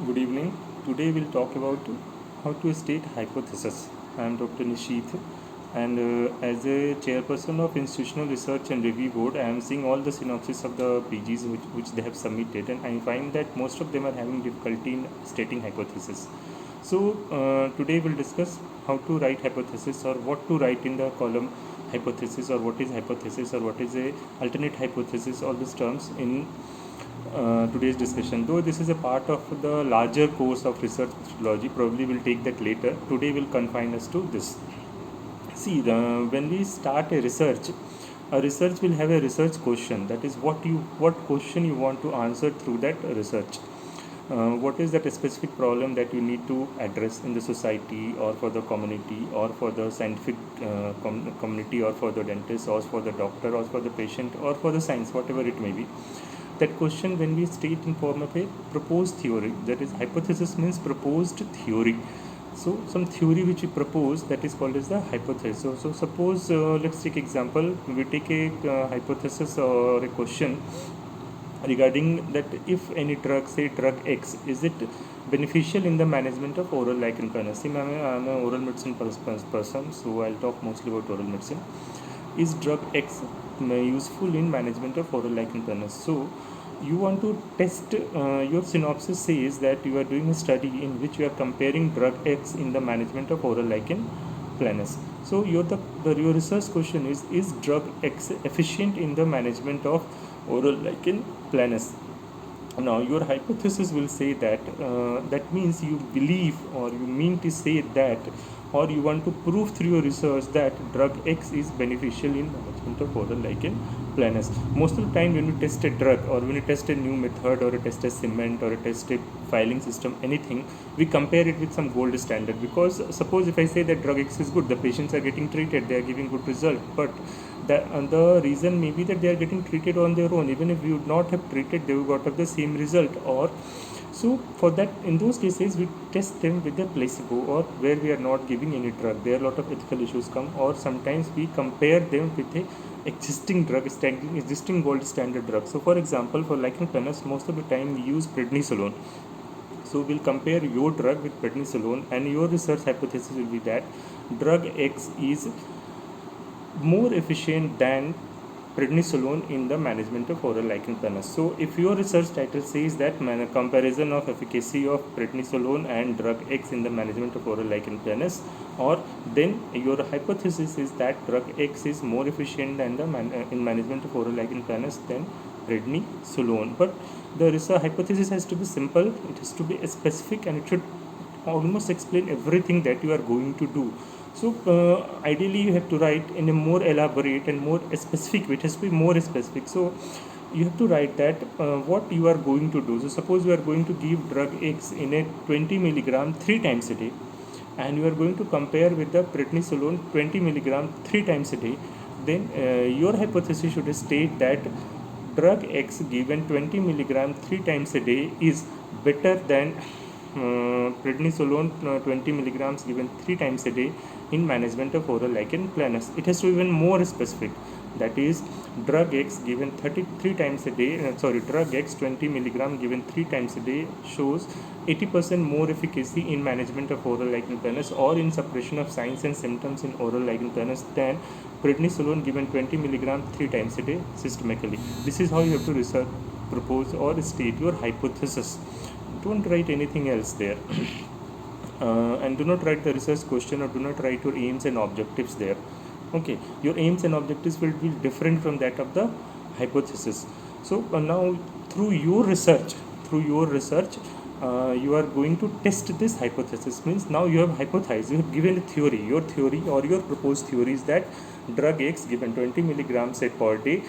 Good evening. Today we'll talk about how to state hypothesis. I am Dr. Nishith, and as a chairperson of Institutional Research and Review Board, I am seeing all the synopsis of the PGs which they have submitted, and I find that most of them are having difficulty in stating hypothesis. So today we'll discuss how to write hypothesis or what to write in the column hypothesis or what is hypothesis or what is a alternate hypothesis. All these terms in today's discussion. Though this is a part of the larger course of research methodology, probably we'll take that later. Today we'll confine us to this. See, when we start a research will have a research question. That is what question you want to answer through that research. What is that specific problem that you need to address in the society or for the community or for the scientific community or for the dentist or for the doctor or for the patient or for the science, whatever it may be. That question, when we state in form of a proposed theory, that is hypothesis means proposed theory. So some theory which we propose, that is called as the hypothesis. So suppose let's take example, we take a hypothesis or a question regarding that if any drug, say drug X, is it beneficial in the management of oral lichen planus. See, I'm an oral medicine person, so I'll talk mostly about oral medicine. Is drug X useful in management of oral lichen planus? So you want to test, your synopsis says that you are doing a study in which you are comparing drug X in the management of oral lichen planus. So your research question is drug X efficient in the management of oral lichen planus? Now your hypothesis will say that that means you believe or you mean to say that, or you want to prove through your research that drug X is beneficial in management of oral lichen planus. Most of the time when you test a drug or when you test a new method or a test a cement or a test a filing system, anything, we compare it with some gold standard. Because suppose if I say that drug X is good, the patients are getting treated, they are giving good result, but the reason may be that they are getting treated on their own. Even if we would not have treated, they would got of the same result. Or so for that, in those cases we test them with a placebo or where we are not giving any drug. There are a lot of ethical issues come, or sometimes we compare them with a existing gold standard drug. So for example, for lichen planus, most of the time we use prednisolone. So we'll compare your drug with prednisolone, and your research hypothesis will be that drug X is more efficient than prednisolone in the management of oral lichen planus. So if your research title says that comparison of efficacy of prednisolone and drug X in the management of oral lichen planus, or then your hypothesis is that drug X is more efficient than in management of oral lichen planus than prednisolone. But the research hypothesis has to be simple, it has to be specific, and it should almost explain everything that you are going to do. So ideally you have to write in a more elaborate and more specific way. It has to be more specific. So you have to write that what you are going to do. So suppose you are going to give drug X in a 20 milligram 3 times a day, and you are going to compare with the prednisolone 20 milligram 3 times a day. Then your hypothesis should state that drug X given 20 milligram 3 times a day is better than prednisolone 20 milligrams given 3 times a day in management of oral lichen planus. It has to be even more specific. That is, drug X given 33 times a day, drug X 20 milligram given 3 times a day shows 80% more efficacy in management of oral lichen planus or in suppression of signs and symptoms in oral lichen planus than prednisolone given 20 milligram 3 times a day systemically. This is how you have to research, propose, or state your hypothesis. Don't write anything else there. And do not write the research question, or do not write your aims and objectives there. Okay, your aims and objectives will be different from that of the hypothesis. So now through your research, you are going to test this hypothesis. Means now you have hypothesized, you have given a theory. Your theory or your proposed theory is that drug X given 20 milligrams per day,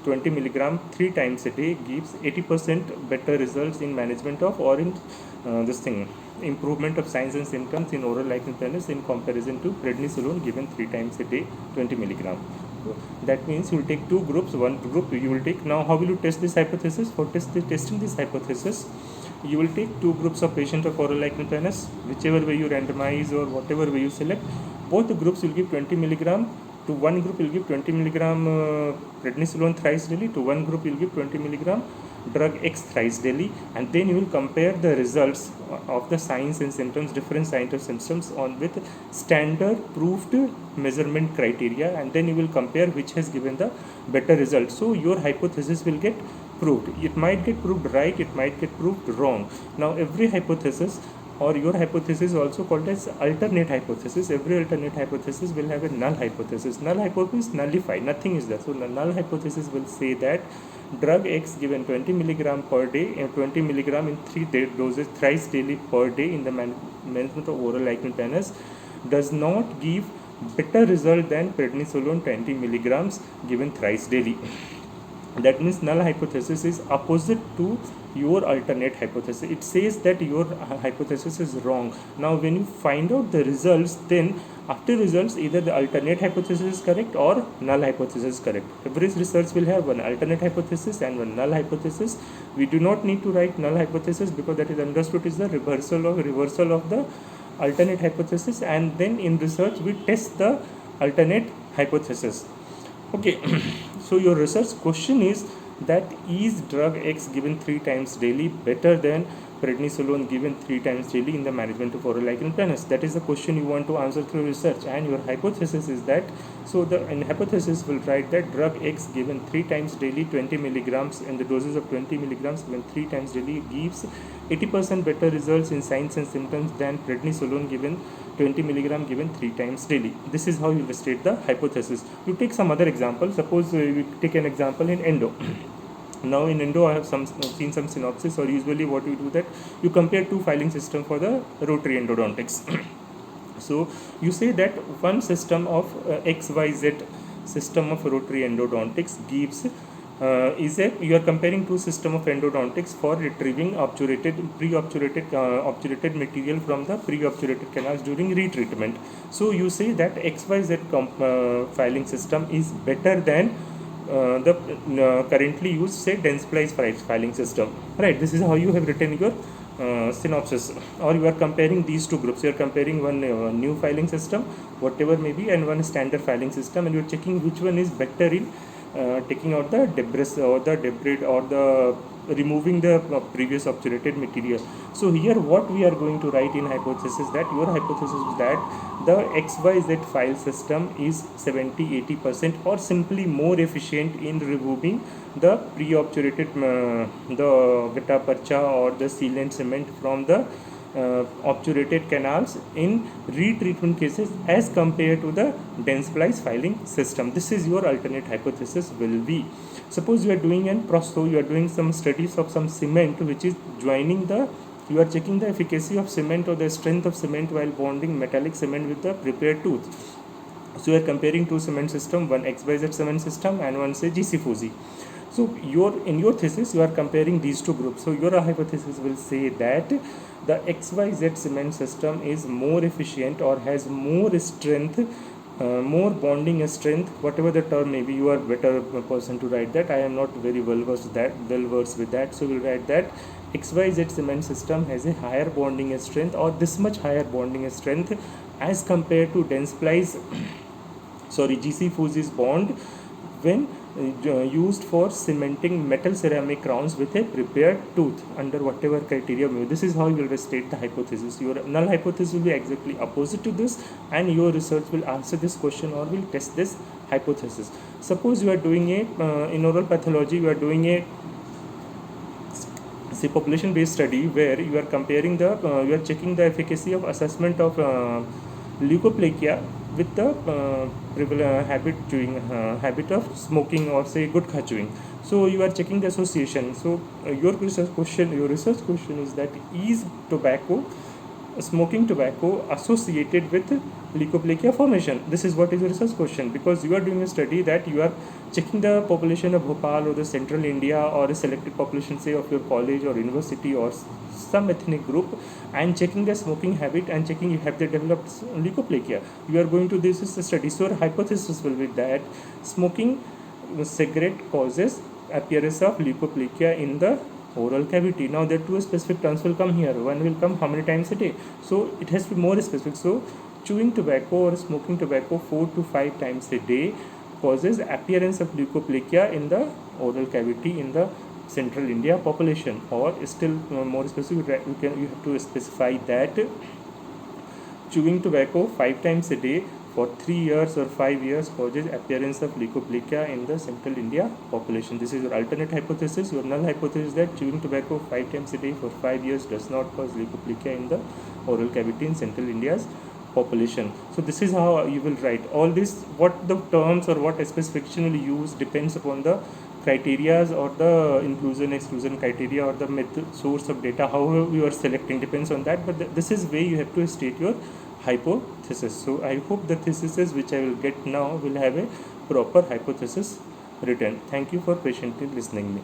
20 milligram 3 times a day gives 80% better results in management of, or in improvement of signs and symptoms in oral lichen planus in comparison to prednisolone given 3 times a day 20 milligram. That means you will take two groups. One group you will take. Now how will you test this hypothesis? For testing this hypothesis, you will take two groups of patients of oral lichen planus, whichever way you randomize or whatever way you select. Both the groups will give 20 milligram. To one group will give 20 milligram prednisolone thrice daily. To one group will give 20 milligram drug X thrice daily, and then you will compare the results of the signs and symptoms, different signs and symptoms on with standard proved measurement criteria, and then you will compare which has given the better result. So your hypothesis will get proved. It might get proved right, it might get proved wrong. Now every hypothesis, or your hypothesis also called as alternate hypothesis, every alternate hypothesis will have a null hypothesis. Null hypothesis nullify, nothing is there. So the null hypothesis will say that drug X given 20 milligram per day and 20 milligram in 3 doses thrice daily per day in the management of oral lichen planus does not give better result than prednisolone 20 milligrams given thrice daily. That means null hypothesis is opposite to your alternate hypothesis. It says that your hypothesis is wrong. Now when you find out the results, then after results either the alternate hypothesis is correct or null hypothesis is correct. Every research will have one alternate hypothesis and one null hypothesis. We do not need to write null hypothesis because that is understood is the reversal of the alternate hypothesis, and then in research we test the alternate hypothesis. Okay. So your research question is that is drug X given 3 times daily better than prednisolone given 3 times daily in the management of oral lichen planus? That is the question you want to answer through research, and your hypothesis is that, so the hypothesis will write that drug X given 3 times daily 20 milligrams and the doses of 20 milligrams given 3 times daily gives 80% better results in signs and symptoms than prednisolone given 20 milligram given 3 times daily. This is how you state the hypothesis. You take some other example. Suppose you take an example in endo. Now in endo I have seen some synopsis, or usually what you do that you compare two filing system for the rotary endodontics. So you say that one system of XYZ system of rotary endodontics gives you are comparing two system of endodontics for retrieving obturated material from the pre-obturated canals during retreatment. So you say that XYZ filing system is better than the currently used say Dentsply's filing system, right? This is how you have written your synopsis, or you are comparing these two groups. You are comparing one new filing system, whatever may be, and one standard filing system, and you are checking which one is better in taking out the debris or the removing the previous obturated material. So here what we are going to write in hypothesis, that your hypothesis is that the XYZ file system is 70-80% or simply more efficient in removing the pre-obturated the gutta percha or the sealant cement from the obturated canals in retreatment cases as compared to the Dentsply's filing system. This is your alternate hypothesis will be. Suppose you are doing an prosto, you are doing some studies of some cement which is joining the, you are checking the efficacy of cement or the strength of cement while bonding metallic cement with the prepared tooth. So you are comparing two cement system, one XYZ cement system and one say GC Fuji. So in your thesis you are comparing these two groups. So your hypothesis will say that the XYZ cement system is more efficient or has more strength, more bonding strength, whatever the term may be. You are better person to write that. I am not very well versed with that. So we'll write that XYZ cement system has a higher bonding strength, or this much higher bonding strength as compared to Dentsply's GC Fuji's bond when used for cementing metal ceramic crowns with a prepared tooth under whatever criteria. This is how you will state the hypothesis. Your null hypothesis will be exactly opposite to this, and your research will answer this question or will test this hypothesis. Suppose you are doing a in oral pathology, you are doing a population based study where you are comparing the you are checking the efficacy of assessment of leukoplakia with the habit of smoking or say gutkha chewing. So you are checking the association. So your research question is that is smoking tobacco associated with leukoplakia formation? This is what is your research question, because you are doing a study that you are checking the population of Bhopal or the central India or a selected population say of your college or university or some ethnic group, and checking the smoking habit and checking if have they developed leukoplakia. You are going to this is a study. So your hypothesis will be that smoking cigarette causes appearance of leukoplakia in the oral cavity. Now there two specific terms will come here. One will come how many times a day. So it has to be more specific. So chewing tobacco or smoking tobacco 4 to 5 times a day causes appearance of leukoplakia in the oral cavity in the Central India population, or still more specific, you have to specify that chewing tobacco 5 times a day for 3 years or 5 years causes appearance of leukoplakia in the Central India population. This is your alternate hypothesis. Your null hypothesis is that chewing tobacco 5 times a day for 5 years does not cause leukoplakia in the oral cavity in Central India's population. So this is how you will write all this. What the terms or what specification will use depends upon the criterias or the inclusion exclusion criteria or the method source of data, however you are selecting depends on that, but this is way you have to state your hypothesis. So I hope the thesis which I will get now will have a proper hypothesis written. Thank you for patiently listening me.